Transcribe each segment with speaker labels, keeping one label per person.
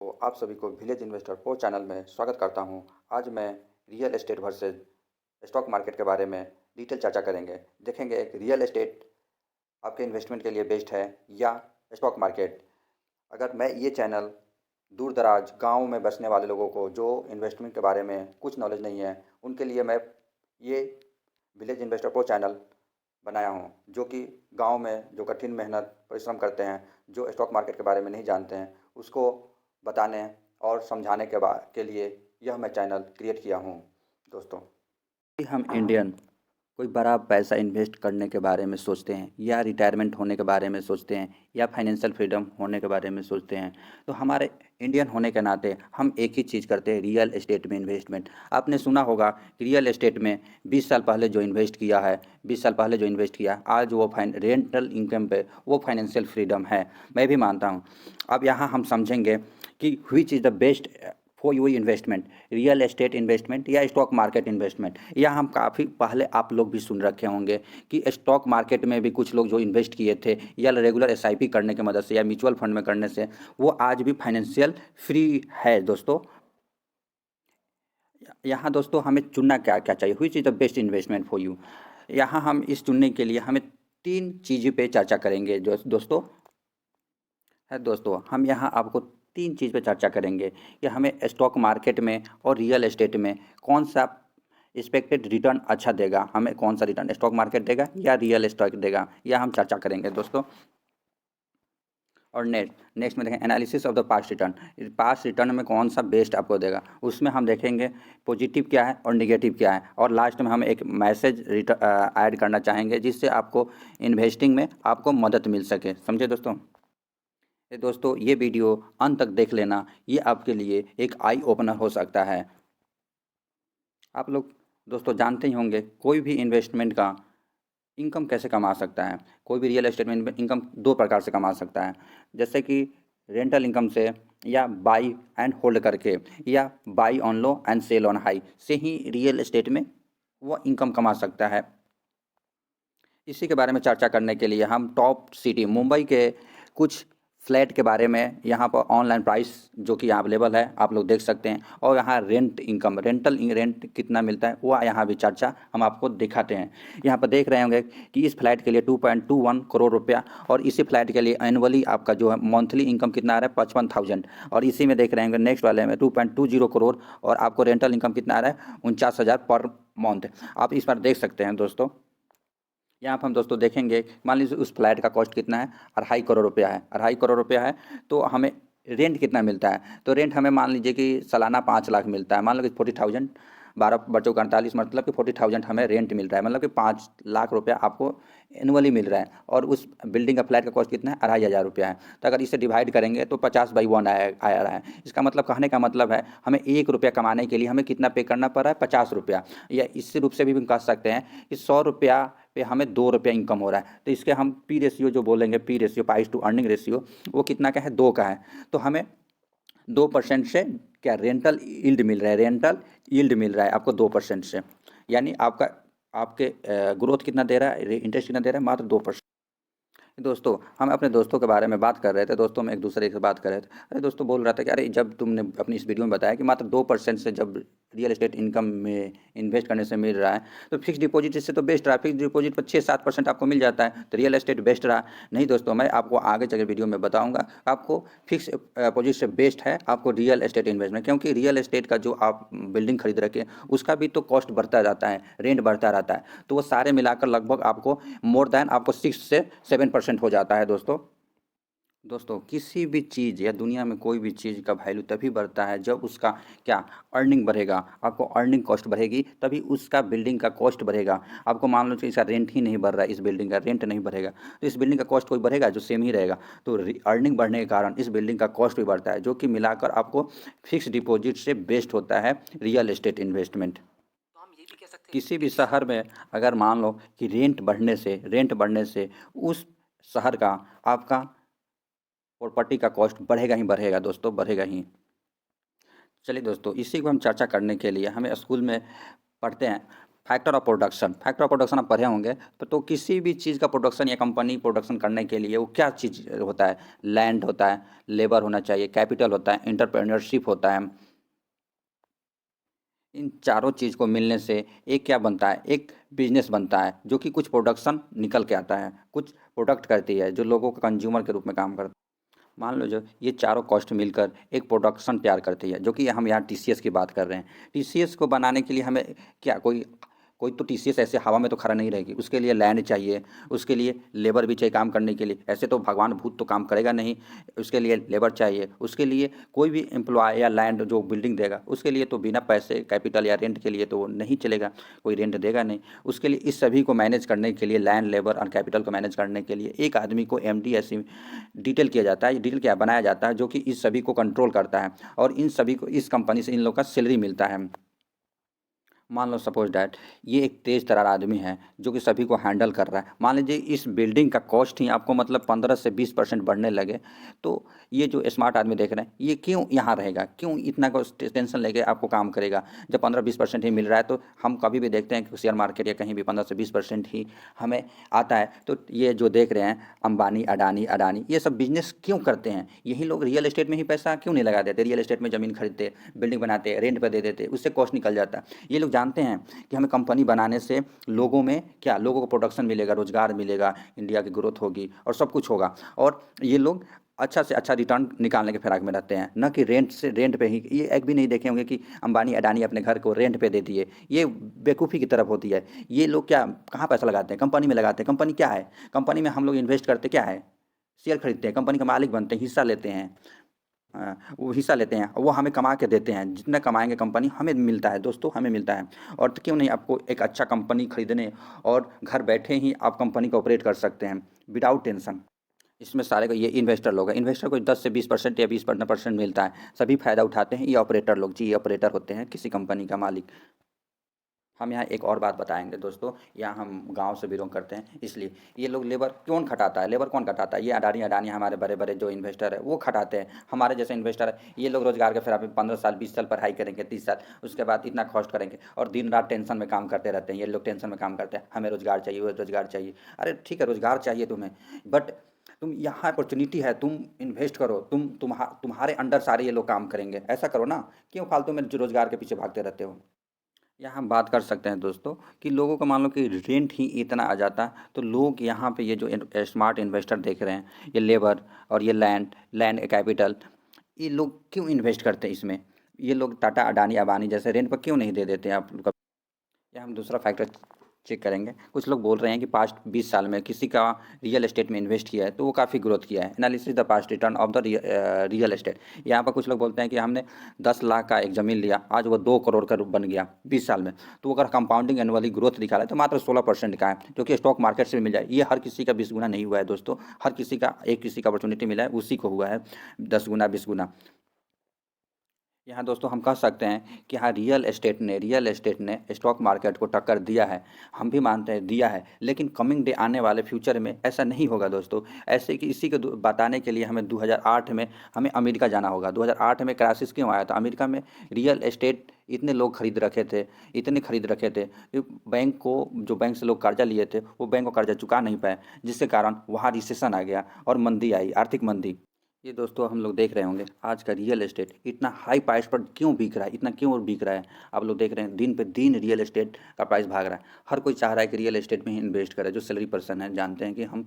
Speaker 1: तो आप सभी को विलेज इन्वेस्टर प्रो चैनल में स्वागत करता हूं। आज मैं real estate versus stock market के बारे में डिटेल चर्चा करेंगे। देखेंगे एक रियल एस्टेट आपके इन्वेस्टमेंट के लिए बेस्ट है या स्टॉक मार्केट। अगर मैं ये चैनल दूर दराज गाँव में बसने वाले लोगों को जो इन्वेस्टमेंट के बारे में कुछ नॉलेज नहीं है उनके लिए मैं ये विलेज इन्वेस्टर प्रो चैनल बनाया हूँ, जो कि गांव में जो कठिन मेहनत परिश्रम करते हैं, जो स्टॉक मार्केट के बारे में नहीं जानते हैं, उसको बताने और समझाने के लिए यह मैं चैनल क्रिएट किया हूँ दोस्तों। हम इंडियन कोई बड़ा पैसा इन्वेस्ट करने के बारे में सोचते हैं या रिटायरमेंट होने के बारे में सोचते हैं या फाइनेंशियल फ्रीडम होने के बारे में सोचते हैं, तो हमारे इंडियन होने के नाते हम एक ही चीज़ करते हैं, रियल एस्टेट में इन्वेस्टमेंट। आपने सुना होगा कि रियल एस्टेट में 20 साल पहले जो इन्वेस्ट किया है, 20 साल पहले जो इन्वेस्ट किया आज वो रेंटल इनकम पे वो फाइनेंशियल फ्रीडम है। मैं भी मानता हूँ। अब यहाँ हम समझेंगे कि which is the best for your investment, real estate investment या स्टॉक मार्केट इन्वेस्टमेंट। या हम काफ़ी पहले आप लोग भी सुन रखे होंगे कि स्टॉक मार्केट में भी कुछ लोग जो इन्वेस्ट किए थे या रेगुलर एसआईपी करने की मदद से या म्यूचुअल फंड में करने से वो आज भी फाइनेंशियल फ्री है दोस्तों। यहाँ दोस्तों हमें चुनना क्या क्या चाहिए, which is the best investment for you. यहाँ हम इस चुनने के लिए हमें 3 चीज़ों पे चर्चा करेंगे जो दोस्तों है। दोस्तों हम यहाँ आपको 3 चीज़ पे चर्चा करेंगे कि हमें स्टॉक मार्केट में और रियल एस्टेट में कौन सा एक्सपेक्टेड रिटर्न अच्छा देगा, हमें कौन सा रिटर्न स्टॉक मार्केट देगा या रियल एस्टेट देगा, यह हम चर्चा करेंगे दोस्तों। और नेक्स्ट में देखें analysis of the past return, past return में कौन सा बेस्ट आपको देगा, उसमें हम देखेंगे पॉजिटिव क्या है और नेगेटिव क्या है। और लास्ट में हम एक मैसेज ऐड करना चाहेंगे जिससे आपको इन्वेस्टिंग में आपको मदद मिल सके। समझे दोस्तों। दोस्तों ये वीडियो अंत तक देख लेना, ये आपके लिए एक आई ओपनर हो सकता है। आप लोग दोस्तों जानते ही होंगे कोई भी इन्वेस्टमेंट का इनकम कैसे कमा सकता है। कोई भी रियल एस्टेट में इनकम 2 प्रकार से कमा सकता है, जैसे कि रेंटल इनकम से या बाई एंड होल्ड करके या buy on low and sell on high से ही रियल एस्टेट में वो इनकम कमा सकता है। इसी के बारे में चर्चा करने के लिए हम टॉप सिटी मुंबई के कुछ फ्लैट के बारे में यहाँ पर ऑनलाइन प्राइस जो कि यहाँ अवेलेबल है आप लोग देख सकते हैं, और यहाँ रेंट इनकम रेंट कितना मिलता है वो यहाँ भी चर्चा हम आपको दिखाते हैं। यहाँ पर देख रहे होंगे कि इस फ्लैट के लिए 2.21 करोड़ रुपया, और इसी फ्लैट के लिए एनुअली आपका जो है मंथली इनकम कितना आ रहा है 55,000। और इसी में देख रहे होंगे नेक्स्ट वाले में 2.20 करोड़ और आपको रेंटल इनकम कितना आ रहा है 49,000 पर मंथ। आप इस बार देख सकते हैं दोस्तों। यहाँ पर हम दोस्तों देखेंगे मान लीजिए उस फ्लैट का कॉस्ट कितना है 2.5 करोड़ रुपया है, 2.5 करोड़ रुपया है, तो हमें रेंट कितना मिलता है, तो रेंट हमें मान लीजिए कि सालाना 5 लाख मिलता है। मान लो कि 40,000, 12 बच्चों का 48 मतलब कि 40,000 हमें रेंट मिल रहा है, मतलब कि 5 लाख रुपया आपको एनुअली मिल रहा है। और उस बिल्डिंग का फ्लैट का कॉस्ट कितना है 2,500 रुपया है। तो अगर इसे डिवाइड करेंगे तो 50/1 आ रहा है। इसका मतलब कहने का मतलब है हमें 1 रुपया कमाने के लिए हमें कितना पे करना पड़ रहा है 50 रुपया। या इस रूप से भी हम कह सकते हैं कि 100 रुपया पे हमें 2 रुपया इनकम हो रहा है। तो इसके हम पी रेशियो जो बोलेंगे, P ratio price to earning ratio, वो कितना का है 2 का है। तो हमें 2% से क्या रेंटल यील्ड मिल रहा है, रेंटल यील्ड मिल रहा है आपको 2% से। यानी आपका आपके ग्रोथ कितना दे रहा है, इंटरेस्ट कितना दे रहा है, मात्र 2%। दोस्तों हम अपने दोस्तों के बारे में बात कर रहे थे, दोस्तों में एक दूसरे से बात कर रहे थे। अरे दोस्तों बोल रहा था कि अरे जब तुमने अपनी इस वीडियो में बताया कि मात्र 2% से जब रियल एस्टेट इनकम में इन्वेस्ट करने से मिल रहा है, तो फिक्स डिपॉजिट इससे तो बेस्ट रहा। फिक्स डिपॉजिट पर 6-7% आपको मिल जाता है, तो रियल एस्टेट बेस्ट रहा। नहीं दोस्तों, मैं आपको आगे चल वीडियो में बताऊँगा आपको फिक्स डिपॉजिट से बेस्ट है आपको रियल एस्टेट इन्वेस्टमेंट। क्योंकि रियल एस्टेट का जो आप बिल्डिंग खरीद रखे उसका भी तो कॉस्ट बढ़ता जाता है, रेंट बढ़ता रहता है, तो वो सारे मिलाकर लगभग आपको मोर देन आपको 6 से 7% हो जाता है दोस्तों। दोस्तों किसी भी चीज़ या दुनिया में कोई भी चीज़ का वैल्यू तभी बढ़ता है जब उसका क्या अर्निंग बढ़ेगा। आपको अर्निंग कॉस्ट बढ़ेगी तभी उसका बिल्डिंग का कॉस्ट बढ़ेगा। आपको मान लो कि इसका रेंट ही नहीं बढ़ रहा है, इस बिल्डिंग का रेंट नहीं बढ़ेगा, तो इस बिल्डिंग का कॉस्ट कोई बढ़ेगा जो सेम ही रहेगा। तो अर्निंग बढ़ने के कारण इस बिल्डिंग का कॉस्ट भी बढ़ता है, जो कि मिलाकर आपको फिक्स डिपॉजिट से बेस्ट होता है रियल एस्टेट इन्वेस्टमेंट। किसी भी शहर में अगर मान लो कि रेंट बढ़ने से उस शहर का आपका प्रॉपर्टी का कॉस्ट बढ़ेगा ही बढ़ेगा दोस्तों, बढ़ेगा ही। चलिए दोस्तों इसी को हम चर्चा करने के लिए हमें स्कूल में पढ़ते हैं फैक्टर ऑफ प्रोडक्शन आप पढ़े होंगे तो किसी भी चीज़ का प्रोडक्शन या कंपनी प्रोडक्शन करने के लिए वो क्या चीज़ होता है, लैंड होता है, लेबर होना चाहिए, कैपिटल होता है, एंटरप्रेन्योरशिप होता है। इन चारों चीज़ को मिलने से एक क्या बनता है, एक बिजनेस बनता है जो कि कुछ प्रोडक्शन निकल के आता है, कुछ प्रोडक्ट करती है जो लोगों को कंज्यूमर के रूप में काम करता है। मान लो जो ये चारों कॉस्ट मिलकर एक प्रोडक्शन तैयार करती है, जो कि हम यहाँ टीसीएस की बात कर रहे हैं। टीसीएस को बनाने के लिए हमें क्या कोई कोई तो टीसीएस ऐसे हवा में तो खड़ा नहीं रहेगी, उसके लिए लैंड चाहिए, उसके लिए लेबर भी चाहिए काम करने के लिए। ऐसे तो भगवान भूत तो काम करेगा नहीं, उसके लिए लेबर चाहिए, उसके लिए कोई भी एम्प्लॉय या लैंड जो बिल्डिंग देगा उसके लिए तो बिना पैसे कैपिटल या रेंट के लिए तो वो नहीं चलेगा, कोई रेंट देगा नहीं। उसके लिए इस सभी को मैनेज करने के लिए, लैंड, लेबर और कैपिटल को मैनेज करने के लिए एक आदमी को एमडी ऐसी डिटेल किया जाता है, डिटेल क्या बनाया जाता है जो कि इस सभी को कंट्रोल करता है, और इन सभी को इस कंपनी से इन लोग का सैलरी मिलता है। मान लो सपोज डैट ये एक तेज तर्रार आदमी है जो कि सभी को हैंडल कर रहा है। मान लीजिए इस बिल्डिंग का कॉस्ट ही आपको मतलब 15 से 20% बढ़ने लगे, तो ये जो स्मार्ट आदमी देख रहे हैं ये क्यों यहाँ रहेगा, क्यों इतना को टेंशन लेके आपको काम करेगा जब 15-20% ही मिल रहा है। तो हम कभी भी देखते हैं कि शेयर मार्केट या कहीं भी 15 से 20% ही हमें आता है। तो ये जो देख रहे हैं अंबानी, अडानी अडानी ये सब बिजनेस क्यों करते हैं, यही लोग रियल एस्टेट में ही पैसा क्यों नहीं लगा देते, रियल एस्टेट में ज़मीन खरीदते, बिल्डिंग बनाते, रेंट पर दे देते, उससे कॉस्ट निकल जाता है। ये लोग जानते हैं कि हमें कंपनी बनाने से लोगों में क्या, लोगों को प्रोडक्शन मिलेगा, रोजगार मिलेगा, इंडिया की ग्रोथ होगी और सब कुछ होगा, और ये लोग अच्छा से अच्छा रिटर्न निकालने के फिराक में रहते हैं, न कि रेंट से, रेंट पे ही। ये एक भी नहीं देखे होंगे कि अंबानी अडानी अपने घर को रेंट पे दे दिए, ये बेवकूफ़ी की तरफ होती है। ये लोग क्या कहाँ पैसा लगाते हैं, कंपनी में लगाते हैं। कंपनी क्या है, कंपनी में हम लोग इन्वेस्ट करते क्या है, शेयर खरीदते हैं, कंपनी का मालिक बनते हैं, हिस्सा लेते हैं। वो हिस्सा लेते हैं, वो हमें कमा के देते हैं, जितना कमाएंगे कंपनी हमें मिलता है दोस्तों, हमें मिलता है। और तो क्यों नहीं आपको एक अच्छा कंपनी खरीदने और घर बैठे ही आप कंपनी को ऑपरेट कर सकते हैं विदाउट टेंशन। इसमें सारे को ये इन्वेस्टर लोग हैं, इन्वेस्टर को 10 से 20% या 20% मिलता है, सभी फायदा उठाते हैं ये ऑपरेटर लोग जी, ये ऑपरेटर होते हैं किसी कंपनी का मालिक। हम यहाँ एक और बात बताएंगे दोस्तों, यहाँ हम गांव से बिलोंग करते हैं इसलिए ये लोग लेबर कौन खटाता है, लेबर कौन खटाता है, ये अडानी अडानी हमारे बड़े बड़े जो इन्वेस्टर है वो खटाते हैं। हमारे जैसे इन्वेस्टर है ये लोग रोजगार के फिर अभी 15 साल 20 साल पढ़ाई करेंगे, 30 साल, उसके बाद इतना कॉस्ट करेंगे और दिन रात टेंशन में काम करते रहते हैं। ये लोग टेंशन में काम करते हैं, हमें रोजगार चाहिए, वो रोजगार चाहिए। अरे ठीक है रोजगार चाहिए तुम्हें, बट तुम यहाँ अपॉर्चुनिटी है, तुम इन्वेस्ट करो, तुम्हारे अंडर सारे ये लोग काम करेंगे, ऐसा करो ना, क्यों फालतू में जो रोजगार के पीछे भागते रहते हो। यहाँ हम बात कर सकते हैं दोस्तों कि लोगों को मान लो कि रेंट ही इतना आ जाता, तो लोग यहाँ पे ये जो स्मार्ट इन्वेस्टर देख रहे हैं, ये लेबर और ये लैंड लैंड कैपिटल, ये लोग क्यों इन्वेस्ट करते हैं इसमें, ये लोग टाटा अडानी अबानी जैसे रेंट पर क्यों नहीं दे देते हैं आप लोग। या हम दूसरा फैक्टर चेक करेंगे। कुछ लोग बोल रहे हैं कि पास्ट 20 साल में किसी का रियल एस्टेट में इन्वेस्ट किया है तो वो काफ़ी ग्रोथ किया है। Analysis the past return of the real estate. यहाँ पर कुछ लोग बोलते हैं कि हमने 10 लाख का एक ज़मीन लिया, आज वो 2 करोड़ का बन गया 20 साल में, तो अगर कंपाउंडिंग एनुअली ग्रोथ दिखा रहा है तो मात्र 16% का है, जो कि स्टॉक मार्केट से भी मिल जाए। ये हर किसी का 20 गुना नहीं हुआ है दोस्तों, हर किसी का एक किसी का अपॉर्चुनिटी मिला है उसी को हुआ है 10 गुना 20 गुना। यहाँ दोस्तों हम कह सकते हैं कि हाँ रियल एस्टेट ने स्टॉक मार्केट को टक्कर दिया है, हम भी मानते हैं दिया है, लेकिन कमिंग डे आने वाले फ्यूचर में ऐसा नहीं होगा दोस्तों। ऐसे कि इसी को बताने के लिए हमें 2008 में हमें अमेरिका जाना होगा। 2008 में क्राइसिस क्यों आया था अमेरिका में, रियल एस्टेट इतने लोग खरीद रखे थे, इतने खरीद रखे थे कि बैंक को, जो बैंक से लोग कर्जा लिए थे वो बैंक को कर्जा चुका नहीं पाए, जिसके कारण वहाँ रिसेशन आ गया और मंदी आई, आर्थिक मंदी। ये दोस्तों हम लोग देख रहे होंगे आज का रियल एस्टेट इतना हाई प्राइस पर क्यों बिक रहा है, इतना क्यों बिक रहा है। आप लोग देख रहे हैं दिन पे दिन रियल एस्टेट का प्राइस भाग रहा है, हर कोई चाह रहा है कि रियल एस्टेट में ही इन्वेस्ट करे। जो सैलरी पर्सन है जानते हैं कि हम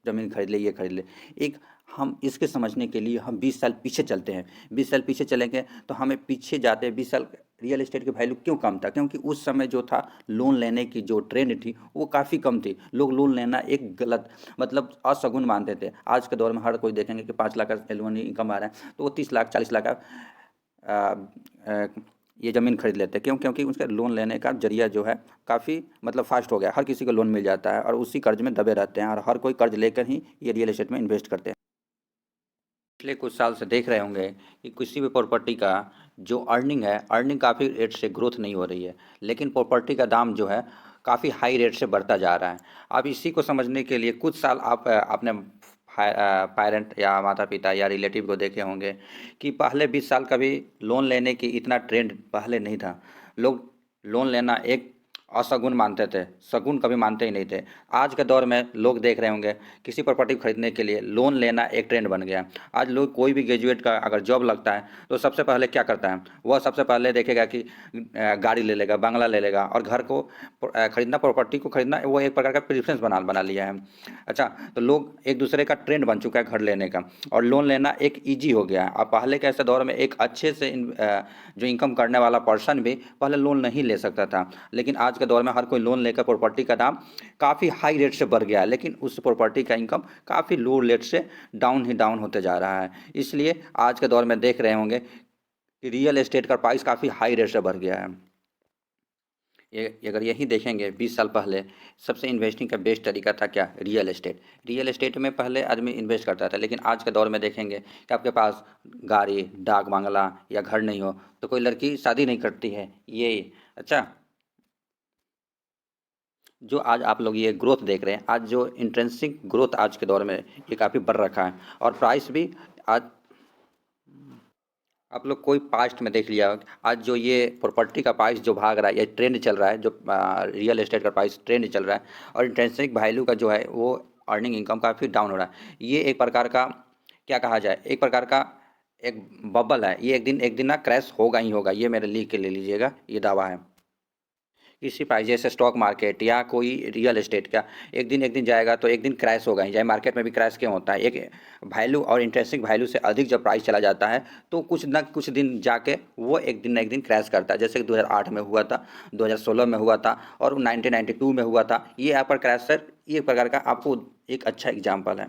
Speaker 1: ज़मीन खरीद ले, ये खरीद ले। एक हम इसके समझने के लिए हम 20 साल पीछे चलते हैं, 20 साल पीछे चलेंगे तो हमें पीछे जाते हैं 20 साल रियल एस्टेट की वैल्यू क्यों कम था, क्योंकि उस समय जो था लोन लेने की जो ट्रेंड थी वो काफ़ी कम थी। लोग लोन लेना एक गलत मतलब अशगुन मानते थे। आज के दौर में हर कोई देखेंगे कि 5 लाख का एनुअल इनकम आ रहा है तो वो 30 लाख 40 लाख का आ, आ, ये ज़मीन खरीद लेते हैं। क्यों, क्योंकि उसके लोन लेने का जरिया जो है काफ़ी मतलब फास्ट हो गया, हर किसी को लोन मिल जाता है और उसी कर्ज में दबे रहते हैं और हर कोई कर्ज लेकर ही ये रियल एस्टेट में इन्वेस्ट करते हैं। पिछले कुछ साल से देख रहे होंगे कि किसी भी प्रॉपर्टी का जो अर्निंग है, अर्निंग काफ़ी रेट से ग्रोथ नहीं हो रही है, लेकिन प्रॉपर्टी का दाम जो है काफ़ी हाई रेट से बढ़ता जा रहा है। अब इसी को समझने के लिए कुछ साल आप अपने पेरेंट या माता पिता या रिलेटिव को देखे होंगे कि पहले 20 साल कभी लोन लेने की इतना ट्रेंड पहले नहीं था। लोग लोन लेना एक अशगुन मानते थे, शगुन कभी मानते ही नहीं थे। आज के दौर में लोग देख रहे होंगे किसी प्रॉपर्टी खरीदने के लिए लोन लेना एक ट्रेंड बन गया। आज लोग कोई भी ग्रेजुएट का अगर जॉब लगता है तो सबसे पहले क्या करता है, वह सबसे पहले देखेगा कि गाड़ी ले लेगा, बंगला ले लेगा, और घर को खरीदना, प्रॉपर्टी को खरीदना वो एक प्रकार का प्रेफरेंस बना बना लिया है। अच्छा, तो लोग एक दूसरे का ट्रेंड बन चुका है घर लेने का, और लोन लेना एक ईजी हो गया है। अब पहले के ऐसे दौर में एक अच्छे से जो इनकम करने वाला पर्सन भी पहले लोन नहीं ले सकता था, लेकिन आज के दौर में हर कोई लोन लेकर प्रॉपर्टी का दाम काफ़ी हाई रेट से बढ़ गया है, लेकिन उस प्रॉपर्टी का इनकम काफ़ी लो रेट से डाउन ही डाउन होते जा रहा है। इसलिए आज के दौर में देख रहे होंगे कि रियल एस्टेट का प्राइस काफ़ी हाई रेट से बढ़ गया है। ये अगर यही देखेंगे 20 साल पहले सबसे इन्वेस्टिंग का बेस्ट तरीका था क्या, रियल एस्टेट। रियल एस्टेट में पहले आदमी इन्वेस्ट करता था, लेकिन आज के दौर में देखेंगे कि आपके पास गाड़ी, डाक बंगला या घर नहीं हो तो कोई लड़की शादी नहीं करती है। ये अच्छा, जो आज आप लोग ये ग्रोथ देख रहे हैं, आज जो इंट्रेंसिक ग्रोथ आज के दौर में ये काफ़ी बढ़ रखा है, और प्राइस भी आज आप लोग कोई पास्ट में देख लिया होगा, आज जो ये प्रॉपर्टी का प्राइस जो भाग रहा है, ये ट्रेंड चल रहा है, जो रियल एस्टेट का प्राइस ट्रेंड चल रहा है, और इंट्रेंसिक वैल्यू का जो है वो अर्निंग इनकम काफ़ी डाउन हो रहा है। ये एक प्रकार का क्या कहा जाए, एक प्रकार का एक बबल है, ये एक दिन ना क्रैश होगा ही होगा, ये मेरे लिख के ले लीजिएगा, ये दावा है। किसी प्राइस जैसे स्टॉक मार्केट या कोई रियल एस्टेट का एक दिन जाएगा तो एक दिन क्रैश होगा ही, चाहे मार्केट में भी क्रैश क्यों होता है, एक वैल्यू और इंटरेस्टिंग वैल्यू से अधिक जब प्राइस चला जाता है तो कुछ न कुछ दिन जाके वो एक दिन क्रैश करता है। जैसे कि 2008 में हुआ था, 2016 में हुआ था, और 1992 में हुआ था। ये यहाँ पर क्रैश सर, ये प्रकार का आपको एक अच्छा एग्जाम्पल है।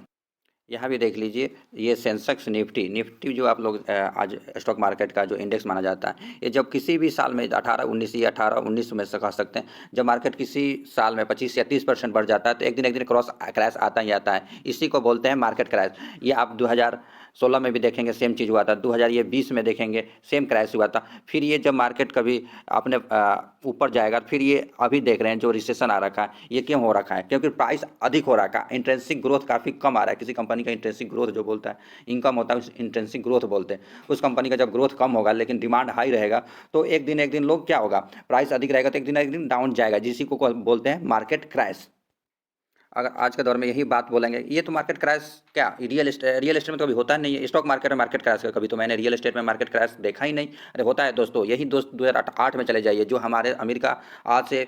Speaker 1: यहाँ भी देख लीजिए, ये सेंसेक्स निफ्टी निफ्टी जो आप लोग आज स्टॉक मार्केट का जो इंडेक्स माना जाता है, ये जब किसी भी साल में 18-19 या 18-19 में से कह सकते हैं, जब मार्केट किसी साल में 25 या 30% बढ़ जाता है तो एक दिन क्रॉस क्रैश आता ही आता है। इसी को बोलते हैं मार्केट क्रैश। ये आप 2016 में भी देखेंगे सेम चीज़ हुआ था, 2020 में देखेंगे सेम क्रैश हुआ था। फिर ये जब मार्केट कभी अपने ऊपर जाएगा, फिर ये अभी देख रहे हैं जो रिसेशन आ रखा है, ये क्यों हो रखा है, क्योंकि प्राइस अधिक हो रखा है, इंट्रेंसिक ग्रोथ काफ़ी कम आ रहा है। किसी कंपनी का इंट्रेंसिक ग्रोथ जो बोलता है, इनकम होता है, उस इंट्रेंसिक ग्रोथ बोलते हैं। उस कंपनी का जब ग्रोथ कम होगा लेकिन डिमांड हाई रहेगा तो एक दिन लोग क्या होगा, प्राइस अधिक रहेगा तो एक दिन डाउन जाएगा, जिसी को बोलते हैं मार्केट क्रैश। अगर आज के दौर में यही बात बोलेंगे, ये तो मार्केट क्रैश क्या, रियल एस्टेट में तो कभी होता नहीं है। स्टॉक मार्केट में मार्केट क्रैश का कभी तो मैंने रियल एस्टेट में मार्केट क्रैश देखा ही नहीं। अरे होता है दोस्तों, यही दोस्त 2008 में चले जाइए, जो हमारे अमेरिका आज से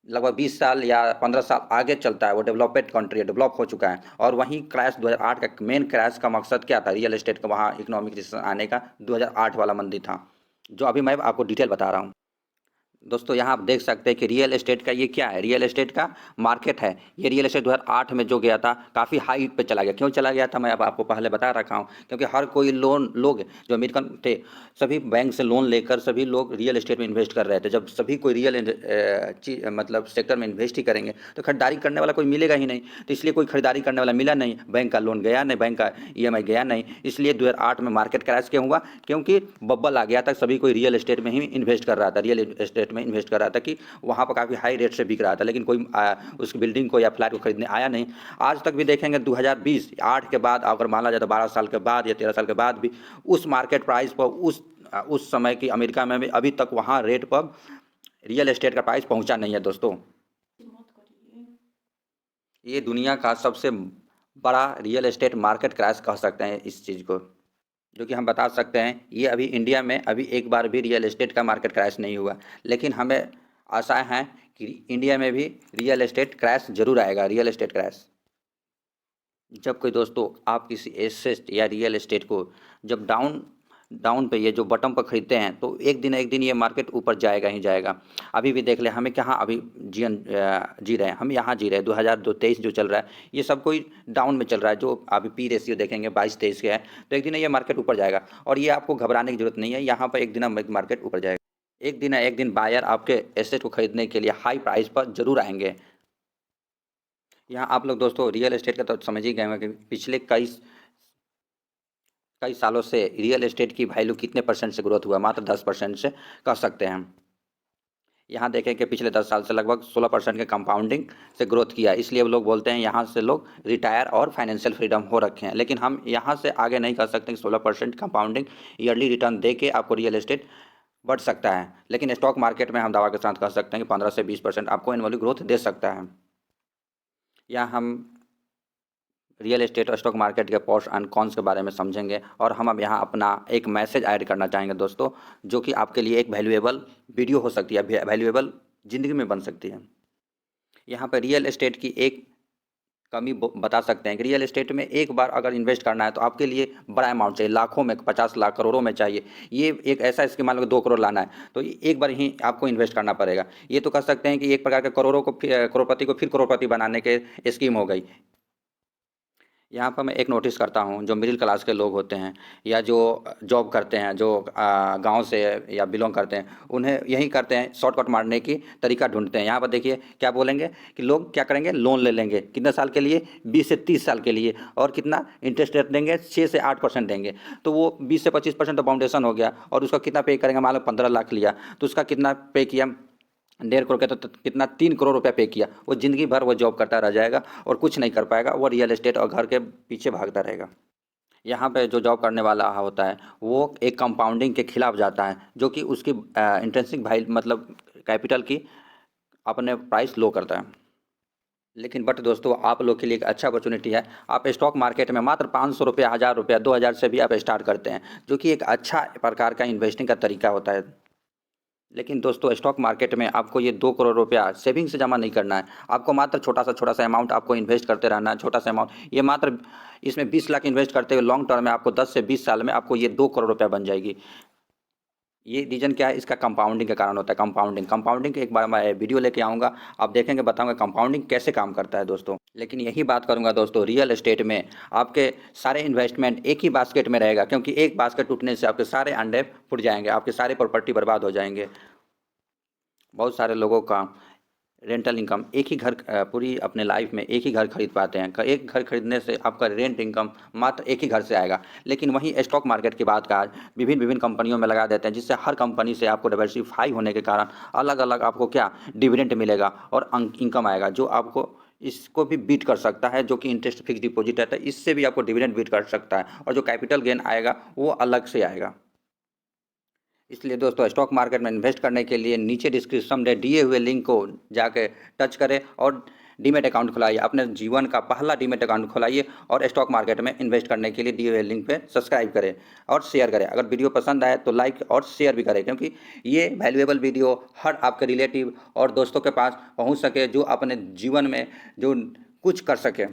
Speaker 1: लगभग 20 साल या 15 साल आगे चलता है, वो डेवलपेड कंट्री है, डेवलप हो चुका है। और वहीं क्रैश 2008 का मेन क्रैश का मकसद क्या था, रियल एस्टेट का वहाँ इकोनॉमिक रिसेशन आने का 2008 वाला मंदी था, जो अभी मैं आपको डिटेल बता रहा हूँ। दोस्तों यहाँ आप देख सकते हैं कि रियल एस्टेट का ये क्या है, रियल एस्टेट का मार्केट है। ये रियल एस्टेट 2008 में जो गया था काफ़ी हाई पे चला गया। क्यों चला गया था मैं अब आपको पहले बता रखा हूँ, क्योंकि हर कोई लोग जो अमेरिकन थे सभी बैंक से लोन लेकर सभी लोग रियल एस्टेट में इन्वेस्ट कर रहे थे। जब सभी कोई रियल मतलब सेक्टर में इन्वेस्ट ही करेंगे तो खरीदारी करने वाला कोई मिलेगा ही नहीं, तो इसलिए कोई खरीदारी करने वाला मिला नहीं, बैंक का लोन गया नहीं, बैंक का EMI गया नहीं। इसलिए 2008 में मार्केट क्रैश क्यों हुआ, क्योंकि बब्बल आ गया था, सभी कोई रियल एस्टेट में ही इन्वेस्ट कर रहा था, रियल एस्टेट में इन्वेस्ट कर रहा था कि वहाँ पर काफ़ी हाई रेट से बिक रहा था, लेकिन कोई उस बिल्डिंग को या फ्लैट को खरीदने आया नहीं। आज तक भी देखेंगे 2020-8 के बाद अगर माना जाए तो 12 साल के बाद या 13 साल के बाद भी उस मार्केट प्राइस पर उस समय की अमेरिका में भी अभी तक वहाँ रेट पर रियल एस्टेट का प्राइस पहुँचा नहीं है। दोस्तों ये दुनिया का सबसे बड़ा रियल एस्टेट मार्केट क्रैश कह सकते हैं इस चीज़ को, जो कि हम बता सकते हैं ये अभी इंडिया में अभी एक बार भी रियल एस्टेट का मार्केट क्रैश नहीं हुआ, लेकिन हमें आशाएं हैं कि इंडिया में भी रियल एस्टेट क्रैश जरूर आएगा। रियल एस्टेट क्रैश जब कोई दोस्तों आप किसी एसेट या रियल एस्टेट को जब डाउन पे ये जो बटन पर खरीदते हैं तो एक दिन ये मार्केट ऊपर जाएगा ही जाएगा। अभी भी देख ले हमें कहाँ अभी जी रहे हैं, हम यहाँ जी रहे हैं 2023 जो चल रहा है ये सब कोई डाउन में चल रहा है। जो अभी पी रेशियो देखेंगे 22-23 के है, तो एक दिन ये मार्केट ऊपर जाएगा और ये आपको घबराने की जरूरत नहीं है। यहाँ पर एक दिन मार्केट ऊपर जाएगा, एक दिन बायर आपके एसेट को खरीदने के लिए हाई प्राइस पर जरूर आएंगे। यहाँ आप लोग दोस्तों रियल एस्टेट का तो समझ ही गए होंगे कि पिछले कई सालों से रियल एस्टेट की वैल्यू कितने परसेंट से ग्रोथ हुआ, मात्र 10% से कह सकते हैं हम। यहाँ देखें कि पिछले 10 साल से लगभग 16% के कंपाउंडिंग से ग्रोथ किया, इसलिए लोग बोलते हैं यहाँ से लोग रिटायर और फाइनेंशियल फ्रीडम हो रखे हैं। लेकिन हम यहाँ से आगे नहीं कर सकते कि 16% कंपाउंडिंग ईयरली रिटर्न दे के आपको रियल एस्टेट बढ़ सकता है, लेकिन स्टॉक मार्केट में हम दावा के साथ कह सकते हैं कि 15 से 20% आपको एनुअली ग्रोथ दे सकता है। या हम रियल एस्टेट और स्टॉक मार्केट के प्रोस एंड कॉन्स के बारे में समझेंगे, और हम अब यहाँ अपना एक मैसेज ऐड करना चाहेंगे दोस्तों, जो कि आपके लिए एक वैल्यूएबल वीडियो हो सकती है, वैल्यूएबल ज़िंदगी में बन सकती है। यहाँ पर रियल एस्टेट की एक कमी बता सकते हैं कि रियल एस्टेट में एक बार अगर इन्वेस्ट करना है तो आपके लिए बड़ा अमाउंट चाहिए, लाखों में, 50 लाख, करोड़ों में चाहिए। ये एक ऐसा स्कीम, मान लो 2 करोड़ लाना है तो एक बार ही आपको इन्वेस्ट करना पड़ेगा। ये तो कह सकते हैं कि एक प्रकार के करोड़ों को करोड़पति को फिर करोड़पति बनाने के स्कीम हो गई। यहाँ पर मैं एक नोटिस करता हूँ, जो मिडिल क्लास के लोग होते हैं या जो जॉब करते हैं, जो गांव से या बिलोंग करते हैं, उन्हें यही करते हैं, शॉर्टकट मारने की तरीका ढूंढते हैं। यहाँ पर देखिए क्या बोलेंगे कि लोग क्या करेंगे, लोन ले लेंगे। कितने साल के लिए? 20 से 30 साल के लिए। और कितना इंटरेस्ट रेट देंगे? 6 से 8% देंगे। तो वो 20 से 25% तो फाउंडेशन हो गया, और उसका कितना पे करेंगे? मान लो 15 लाख लिया तो उसका कितना पे किया? 1.5 करोड़ का, तो कितना? 3 करोड़ रुपया पे किया। वो ज़िंदगी भर वो जॉब करता रह जाएगा और कुछ नहीं कर पाएगा, वो रियल एस्टेट और घर के पीछे भागता रहेगा। यहाँ पे जो जॉब करने वाला होता है वो एक कंपाउंडिंग के खिलाफ जाता है, जो कि उसकी इंट्रिंसिक वैल्यू, मतलब कैपिटल की, अपने प्राइस लो करता है। लेकिन बट दोस्तों, आप लोग के लिए एक अच्छा अपॉर्चुनिटी है। आप स्टॉक मार्केट में मात्र 500 रुपया, 1000 रुपया, 2000 से भी आप स्टार्ट करते हैं, जो कि एक अच्छा प्रकार का इन्वेस्टिंग का तरीका होता है। लेकिन दोस्तों, स्टॉक मार्केट में आपको ये 2 करोड़ रुपया सेविंग से जमा नहीं करना है। आपको मात्र छोटा सा अमाउंट आपको इन्वेस्ट करते रहना है, छोटा सा अमाउंट। ये मात्र इसमें 20 लाख इन्वेस्ट करते हुए लॉन्ग टर्म में आपको 10 से 20 साल में आपको ये 2 करोड़ रुपया बन जाएगी। ये रीज़न क्या है? इसका कंपाउंडिंग के कारण होता है। कंपाउंडिंग एक बार मैं वीडियो लेके आऊँगा, आप देखेंगे, बताऊँगा कंपाउंडिंग कैसे काम करता है दोस्तों। लेकिन यही बात करूँगा दोस्तों, रियल एस्टेट में आपके सारे इन्वेस्टमेंट एक ही बास्केट में रहेगा, क्योंकि एक बास्केट टूटने से आपके सारे अंडे फूट जाएंगे, आपके सारे प्रॉपर्टी बर्बाद हो जाएंगे। बहुत सारे लोगों का रेंटल इनकम, एक ही घर, पूरी अपने लाइफ में एक ही घर खरीद पाते हैं। एक घर खरीदने से आपका रेंट इनकम मात्र एक ही घर से आएगा। लेकिन वहीं स्टॉक मार्केट की बात का आज विभिन्न विभिन्न कंपनियों में लगा देते हैं, जिससे हर कंपनी से आपको डाइवर्सिफाई होने के कारण अलग अलग आपको क्या डिविडेंड मिलेगा और इनकम आएगा, जो आपको इसको भी बीट कर सकता है, जो कि इंटरेस्ट फिक्स डिपॉजिट रहता है, इससे भी आपको डिविडेंड बीट कर सकता है। और जो कैपिटल गेन आएगा वो अलग से आएगा। इसलिए दोस्तों, स्टॉक मार्केट में इन्वेस्ट करने के लिए नीचे डिस्क्रिप्शन में दिए हुए लिंक को जाके टच करें और डीमेट अकाउंट खुलाइए। अपने जीवन का पहला डीमेट अकाउंट खुलाइए और स्टॉक मार्केट में इन्वेस्ट करने के लिए दिए हुए लिंक पे सब्सक्राइब करें और शेयर करें। अगर वीडियो पसंद आए तो लाइक और शेयर भी करें, क्योंकि ये वैल्यूएबल वीडियो हर आपके रिलेटिव और दोस्तों के पास पहुंच सके, जो अपने जीवन में जो कुछ कर सके।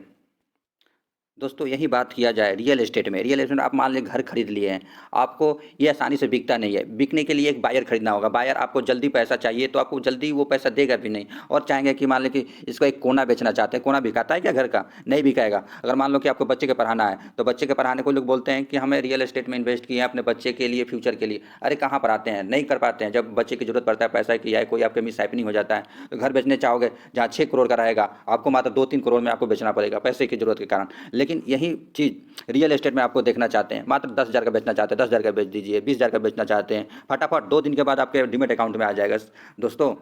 Speaker 1: दोस्तों, यही बात किया जाए रियल एस्टेट में। रियल एस्टेट में आप मान लें घर खरीद लिए हैं, आपको ये आसानी से बिकता नहीं है। बिकने के लिए एक बायर खरीदना होगा। बायर आपको जल्दी पैसा चाहिए तो आपको जल्दी वो पैसा देगा भी नहीं। और चाहेंगे कि मान लें कि इसको एक कोना बेचना चाहते हैं, कोना बिकाता है क्या घर का? नहीं बिकाएगा। अगर मान लो कि आपको बच्चे के पढ़ाना है तो बच्चे के पढ़ाने को लोग बोलते हैं कि हमें रियल एस्टेट में इन्वेस्ट किए हैं अपने बच्चे के लिए, फ्यूचर के लिए। अरे कहाँ पर आते हैं, नहीं कर पाते हैं। जब बच्चे की जरूरत पड़ता है पैसा की, या कोई आपके मिस हैपनिंग हो जाता है तो घर बेचने चाहोगे, जहाँ 6 करोड़ का रहेगा आपको मात्र 2-3 करोड़ में आपको बेचना पड़ेगा पैसे की जरूरत के कारण। लेकिन यही चीज़ रियल एस्टेट में आपको देखना चाहते हैं, मात्र 10,000 का बेचना चाहते हैं, 10,000 का बेच दीजिए। 20,000 का बेचना चाहते हैं, फटाफट 2 दिन के बाद आपके डीमेट अकाउंट में आ जाएगा दोस्तों।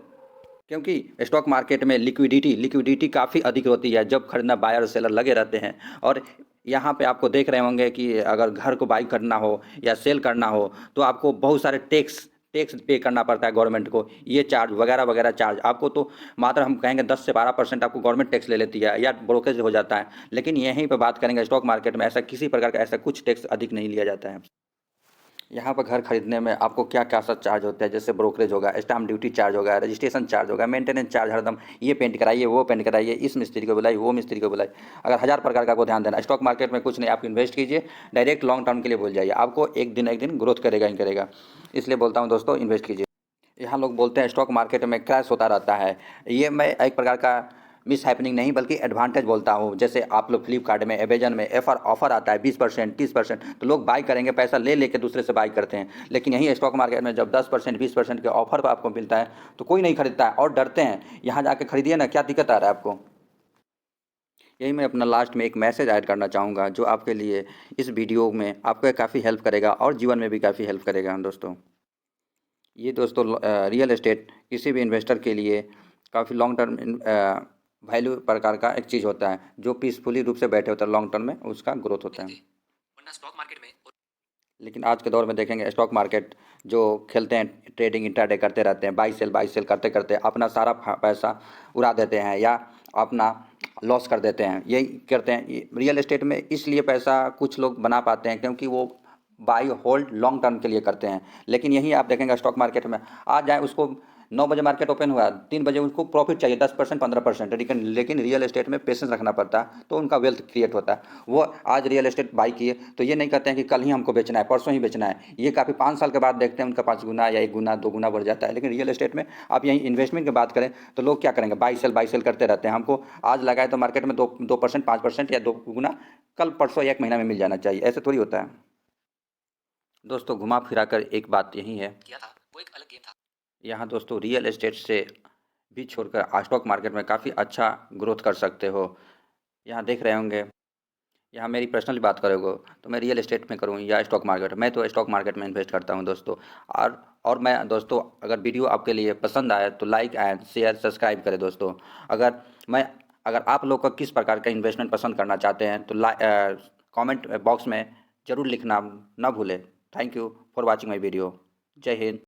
Speaker 1: क्योंकि स्टॉक मार्केट में लिक्विडिटी काफ़ी अधिक होती है जब खरीदना बायर और सेलर लगे रहते हैं। और यहाँ पे आपको देख रहे होंगे कि अगर घर को बाई करना हो या सेल करना हो तो आपको बहुत सारे टैक्स टैक्स पे करना पड़ता है गवर्नमेंट को। ये चार्ज वगैरह वगैरह चार्ज आपको तो मात्र हम कहेंगे 10 से 12% आपको गवर्नमेंट टैक्स ले लेती है या ब्रोकरेज हो जाता है। लेकिन यहीं पे बात करेंगे स्टॉक मार्केट में ऐसा किसी प्रकार का ऐसा कुछ टैक्स अधिक नहीं लिया जाता है। यहाँ पर घर खरीदने में आपको क्या क्या सब चार्ज होता है, जैसे ब्रोकरेज होगा, स्टाम्प ड्यूटी चार्ज होगा, रजिस्ट्रेशन चार्ज होगा, मेंटेनेंस चार्ज, हरदम ये पेंट कराइए, वो पेंट कराइए, इस मिस्त्री को बुलाइए, वो मिस्त्री को बुलाइए। अगर 1000 प्रकार का आपको ध्यान देना। स्टॉक मार्केट में कुछ नहीं, आप इन्वेस्ट कीजिए, डायरेक्ट लॉन्ग टर्म के लिए भूल जाइए, आपको एक दिन ग्रोथ करेगा ही करेगा। इसलिए बोलता हूँ दोस्तों, इन्वेस्ट कीजिए। यहाँ लोग बोलते हैं स्टॉक मार्केट में क्रैश होता रहता है। ये मैं एक प्रकार का मिस हैपनिंग नहीं बल्कि एडवांटेज बोलता हूँ। जैसे आप लोग फ्लिपकार्ट में, अमेजन में ऑफर आता है 20%, 30%, तो लोग बाई करेंगे, पैसा ले लेके दूसरे से बाई करते हैं। लेकिन यही स्टॉक मार्केट में जब 10%, 20% के ऑफर पर आपको मिलता है तो कोई नहीं खरीदता है और डरते हैं। यहाँ जाके खरीदिए ना, क्या दिक्कत आ रहा है आपको। यही मैं अपना लास्ट में एक मैसेज ऐड करना चाहूँगा, जो आपके लिए इस वीडियो में आपको काफ़ी हेल्प करेगा और जीवन में भी काफ़ी हेल्प करेगा दोस्तों। ये दोस्तों रियल एस्टेट किसी भी इन्वेस्टर के लिए काफ़ी लॉन्ग टर्म वैल्यू प्रकार का एक चीज़ होता है, जो पीसफुली रूप से बैठे होता है लॉन्ग टर्म में, उसका ग्रोथ होता है। लेकिन आज के दौर में देखेंगे स्टॉक मार्केट जो खेलते हैं, ट्रेडिंग इंट्राडे करते रहते हैं, बाई सेल करते करते अपना सारा पैसा उड़ा देते हैं या अपना लॉस कर देते हैं। यही करते हैं रियल एस्टेट में। इसलिए पैसा कुछ लोग बना पाते हैं क्योंकि वो बाई होल्ड लॉन्ग टर्म के लिए करते हैं। लेकिन यही आप देखेंगे स्टॉक मार्केट में आज जाए उसको 9 बजे मार्केट ओपन हुआ, 3 बजे उनको प्रॉफिट चाहिए 10% 15%। लेकिन रियल एस्टेट में पेशेंस रखना पड़ता है, तो उनका वेल्थ क्रिएट होता है। वो आज रियल एस्टेट बाई किए तो ये नहीं कहते हैं कि कल ही हमको बेचना है, परसों ही बेचना है। ये काफ़ी 5 साल के बाद देखते हैं उनका 5 गुना या 1 गुना 2 गुना बढ़ जाता है। लेकिन रियल एस्टेट में आप यहीं इन्वेस्टमेंट की बात करें तो लोग क्या करेंगे, बाई सेल करते रहते हैं। हमको आज लगाए तो मार्केट में 2% 5% या 2 गुना कल परसों या 1 महीना में मिल जाना चाहिए। ऐसे थोड़ी होता है दोस्तों। घुमा फिरा कर एक बात यही है, किया था वो एक अलग गेम था। यहाँ दोस्तों रियल एस्टेट से भी छोड़कर स्टॉक मार्केट में काफ़ी अच्छा ग्रोथ कर सकते हो। यहाँ देख रहे होंगे, यहाँ मेरी पर्सनली बात करोगे तो मैं रियल एस्टेट में करूँ या स्टॉक मार्केट, मैं तो स्टॉक मार्केट में इन्वेस्ट करता हूँ दोस्तों। और मैं दोस्तों, अगर वीडियो आपके लिए पसंद आए तो लाइक एंड शेयर सब्सक्राइब करें दोस्तों। अगर मैं अगर आप लोग का किस प्रकार का इन्वेस्टमेंट पसंद करना चाहते हैं तो कमेंट बॉक्स में ज़रूर लिखना ना भूलें। Thank you for watching my video. जय हिंद।